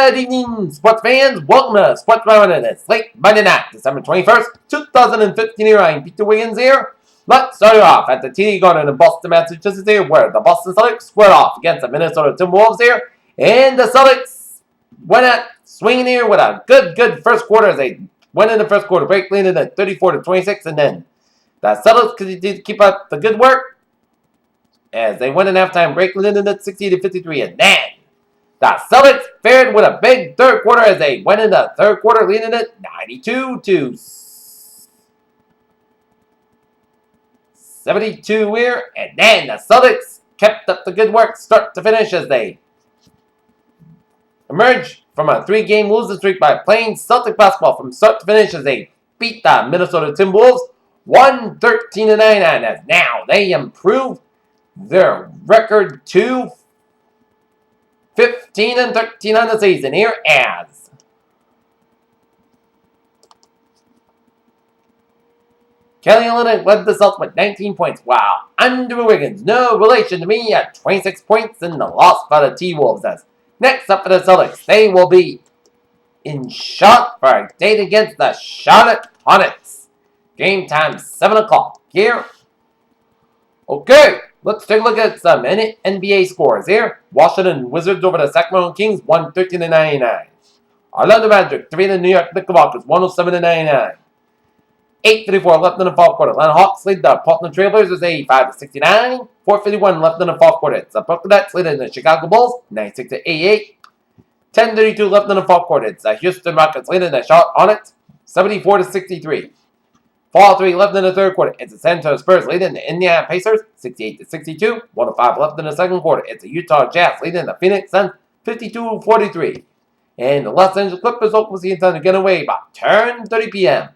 Good evening, sports fans. Welcome to Sports Round, and it's late Monday night, December 21st, 2015 here. I'm Peter Wiggins here. Let's start off at the TD Garden in Boston, Massachusetts here, where the Boston Celtics squared off against the Minnesota Timberwolves here. And the Celtics went at swinging here with a good first quarter as they went in the first quarter break, leading at 34-26, and then the Celtics continued to keep up the good work as they went in halftime break, leading at 60-53, and then the Celtics fared with a big third quarter as they went in the third quarter, leading it 92-72 here. And then the Celtics kept up the good work start to finish as they emerged from a 3-game losing streak by playing Celtic basketball from start to finish as they beat the Minnesota Timberwolves 113-99, as now they improved their record to 15-13 on the season here as Kelly Olynyk led the Celtics with 19 points, while Andrew Wiggins, no relation to me, at 26 points in the loss by the T-Wolves. As next up for the Celtics, they will be in shot for a date against the Charlotte Hornets. Game time 7 o'clock here. Okay. Let's take a look at some NBA scores here. Washington Wizards over the Sacramento Kings, 113-99. Orlando Magic 3 the New York Knickerbockers, 107-99. 8:34 left in the fourth quarter. Atlanta Hawks lead the Portland Trailblazers 85-69. 4:51 left in the fourth quarter. It's the Brooklyn Nets leading the Chicago Bulls 96-88. 10:32 left in the fourth quarter. It's the Houston Rockets leading the Charlotte Hornets 74-63. 4:03 left in the third quarter. It's the San Antonio Spurs leading the Indiana Pacers 68-62. 1:05 left in the second quarter. It's the Utah Jazz leading the Phoenix Suns 52-43. And the Los Angeles Clippers open season time to get away by 10:30 p.m.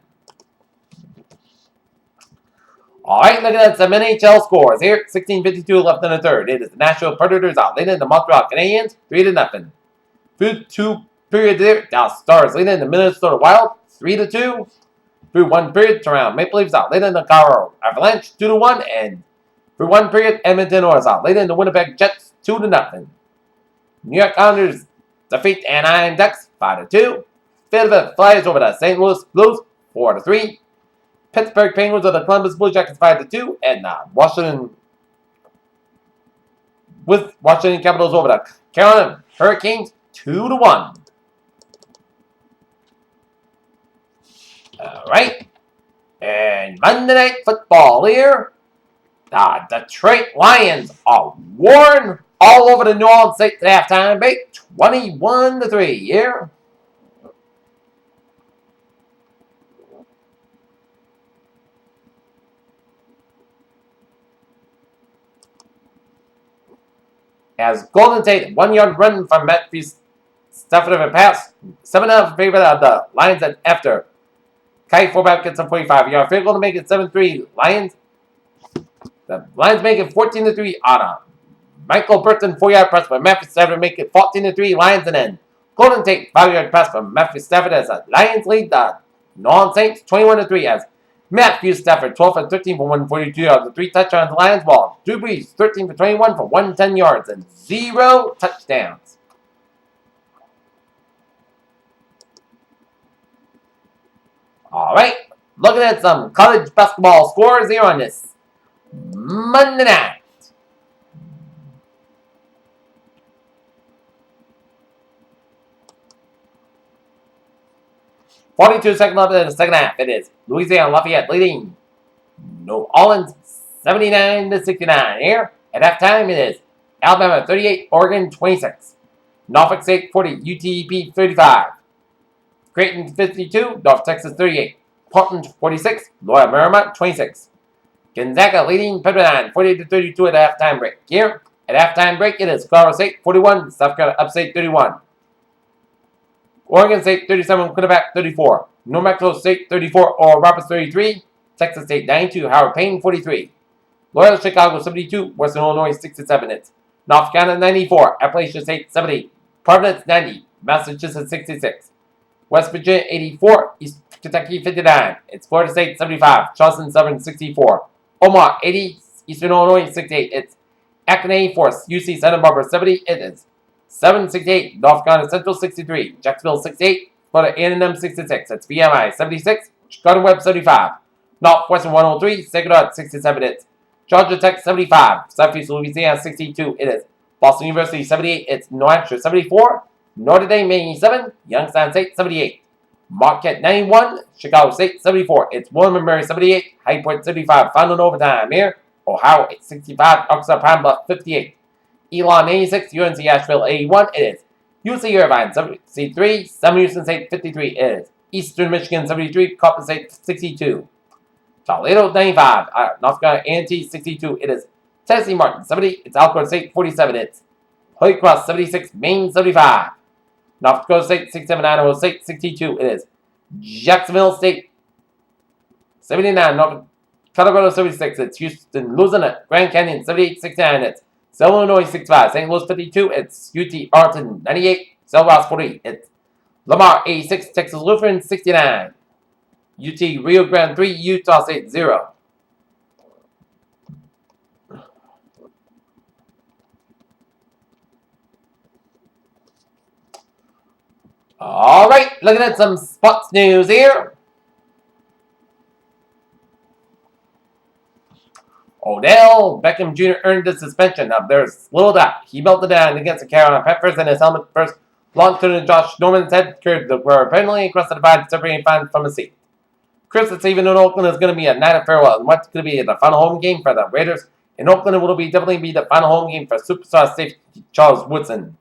Alright, looking at some NHL scores here. 16:52 left in the third. It is the Nashville Predators out leading the Montreal Canadiens 3-0. Through 2 periods there, Dallas Stars leading the Minnesota Wild 3-2. Through 1 period, Toronto Maple Leafs out leading the Colorado Avalanche 2-1, and through 1 period, Edmonton Oilers out leading the Winnipeg Jets 2-0. New York Islanders defeat Anaheim Ducks 5-2. Philadelphia Flyers over the St. Louis Blues 4-3. Pittsburgh Penguins over the Columbus Blue Jackets 5-2, and Washington Capitals over the Carolina Hurricanes 2-1. Alright, and Monday Night Football here. The Detroit Lions are worn all over the New Orleans Saints at halftime break, 21-3 here. As Golden Tate, 1-yard run from Matthew Stafford of a pass, 7-0 favor of the Lions after Kai Forback gets a 45-yard field goal to make it 7-3 Lions. The Lions make it 14-3 on a Michael Burton 4-yard press by Matthew Stafford to make it 14-3 Lions, and then Golden Tate 5-yard pass from Matthew Stafford as the Lions lead the New Orleans Saints 21-3 as Matthew Stafford 12-13 for 142 yards and 3 touchdowns. The Lions ball. Drew Brees 13-21 for 110 yards and 0 touchdowns. Alright, looking at some college basketball scores here on this Monday night. .42 seconds left in the second half. It is Louisiana Lafayette leading New Orleans 79-69 here. At halftime, it is Alabama 38, Oregon 26. Norfolk State 40, UTEP 35. Creighton 52, North Texas 38. Portland 46, Loyola Marymount 26. Gonzaga leading Pepperdine 48-32 at the halftime break. Here, at halftime break, it is Colorado State 41, South Carolina Upstate 31. Oregon State 37, Quinnipiac 34. New Mexico State 34, Oral Roberts 33. Texas State 92, Howard Payne 43. Loyola Chicago 72, Western Illinois 67. It's North Carolina 94, Appalachian State 70. Providence 90, Massachusetts 66. West Virginia 84, East Kentucky 59. It's Florida State 75, Charleston Southern 64. Omaha 80, Eastern Illinois 68. It's Akron 84, UC Santa Barbara 70. It is 768. North Carolina Central 63. Jacksonville 68. Florida A&M 66. It's VMI 76. Chicago Web 75. Northwestern 103. Sacred Heart 67. It's Georgia Tech 75. Southeast Louisiana 62. It is Boston University 78. It's New Hampshire 74. Notre Dame 87. Youngstown State 78. Marquette 91. Chicago State 74. It's William & Mary 78. High Point 75. Final in overtime here. Ohio 65. Arkansas Pine Bluff 58. Elon 86. UNC Asheville 81. It is UC Irvine 73. Sam Houston State 53. It is Eastern Michigan 73. Coppin State 62. Toledo 95. North Carolina A&T 62. It is Tennessee Martin 70. It's Alcorn State 47. It's Holy Cross 76. Maine 75. North Dakota State 67. Idaho State 62. It is Jacksonville State 79. North Colorado 76. It's Houston losing it. Grand Canyon 78. 69. It's Illinois 65. St. Louis 52. It's UT Arlington 98. St. Louis 40. It's Lamar 86. Texas Lutheran 69. UT Rio Grande 3. Utah State 0. All right, looking at some sports news here. Odell Beckham Jr. earned a suspension. Now, there's little doubt. He melted down against the Carolina Panthers, and his helmet first launched into Josh Norman's head, were apparently across the divide, separating fans from a seat. Chris, it's even in Oakland is going to be a night of farewell, and what's going to be the final home game for the Raiders in Oakland will definitely be the final home game for superstar safety Charles Woodson.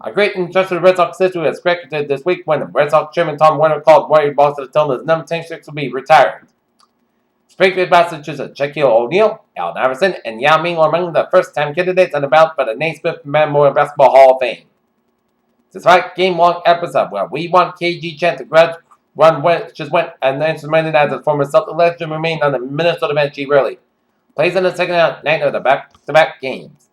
A great and trusted Red Sox history was credited this week when Red Sox chairman Tom Werner called Warrior Boston to tell him his number 10 will be retired. Springfield, Massachusetts, Shaquille O'Neal, Allen Iverson, and Yao Ming are among the first-time candidates on the ballot for the Naismith Memorial Basketball Hall of Fame. This 5-game-long episode where we want KG Chant to run just went and instrumented as a former Celtic legend remained on the Minnesota bench he rarely plays in the second night of the back-to-back games.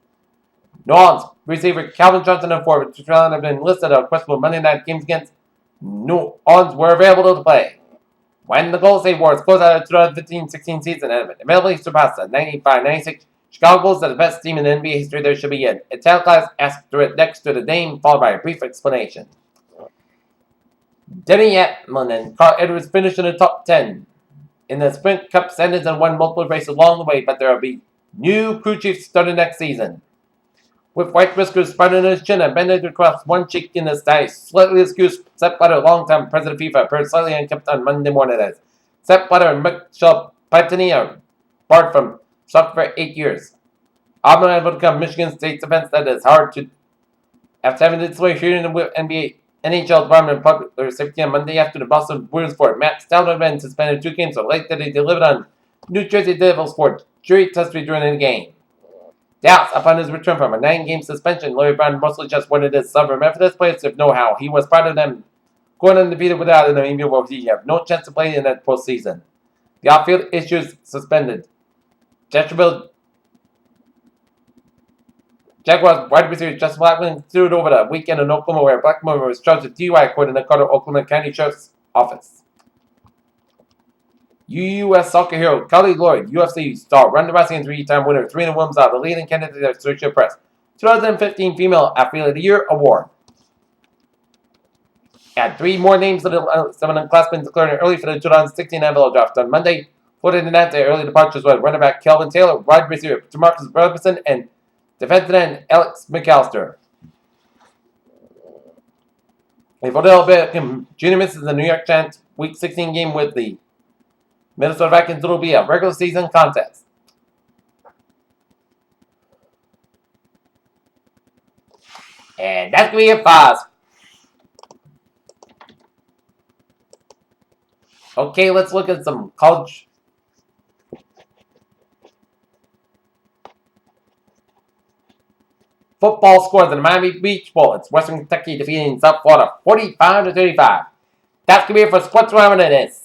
New Orleans receiver Calvin Johnson and forward Allen have been listed on questionable Monday night games against New Orleans were available to play. When the Golden State Warriors closed out the 2015-16 season and immediately surpassed the 95-96 Chicago Bulls as the best team in NBA history, there should be an italicized asterisk next to the name, followed by a brief explanation. Denny Atman and Carl Edwards finished in the top 10 in the Sprint Cup standings and won multiple races along the way, but there will be new crew chiefs starting next season. With white whiskers sprouting on his chin and bandaged across one cheek in his tie, slightly askew, Sepp Blatter, longtime president of FIFA, appeared slightly unkempt on Monday morning as Sepp Blatter and Michel Platini are barred from soccer for 8 years. Auburn had become Michigan State's offense that is hard to, after having its way here in the NBA NHL Department of Public Safety on Monday after the Boston Bruins sport. Matt Stout had been suspended 2 games so late that he delivered on New Jersey Devils for jury testimony during the game. Doubts upon his return from a 9-game suspension, Larry Brown mostly just wanted his sovereign Methodist players to know how he was part of them going undefeated without an NBA where he have no chance to play in that postseason. The outfield issues suspended. Jacksonville Jaguars wide receiver Justin Blackman threw it over the weekend in Oklahoma where Blackman was charged with DUI according to the Carter Oklahoma County Sheriff's Office. U.S. soccer hero Kelly Lloyd, UFC star, Ronda Rousey and 3-time winner Serena Williams are the leading candidate at Associated Press 2015 Female Athlete of the Year Award. Add 3 more names to the 7 classmen declaring early for the 2016 NFL Draft on Monday. Florida Atlantic early departures were running back Kelvin Taylor, wide receiver Demarcus Robinson, and defensive end Alex McAllister. If Odell Beckham Jr. misses the New York Giants Week 16 game with the Minnesota Vikings, it will be a regular season contest. And that's going to be it for us. Okay, let's look at some college football scores in the Miami Beach Bowl. It's Western Kentucky defeating South Florida 45-35. That's going to be it for Sports Round. It is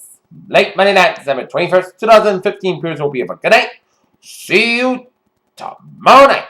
late Monday night, December 21st, 2015. Periods will be over. Good night. See you tomorrow night.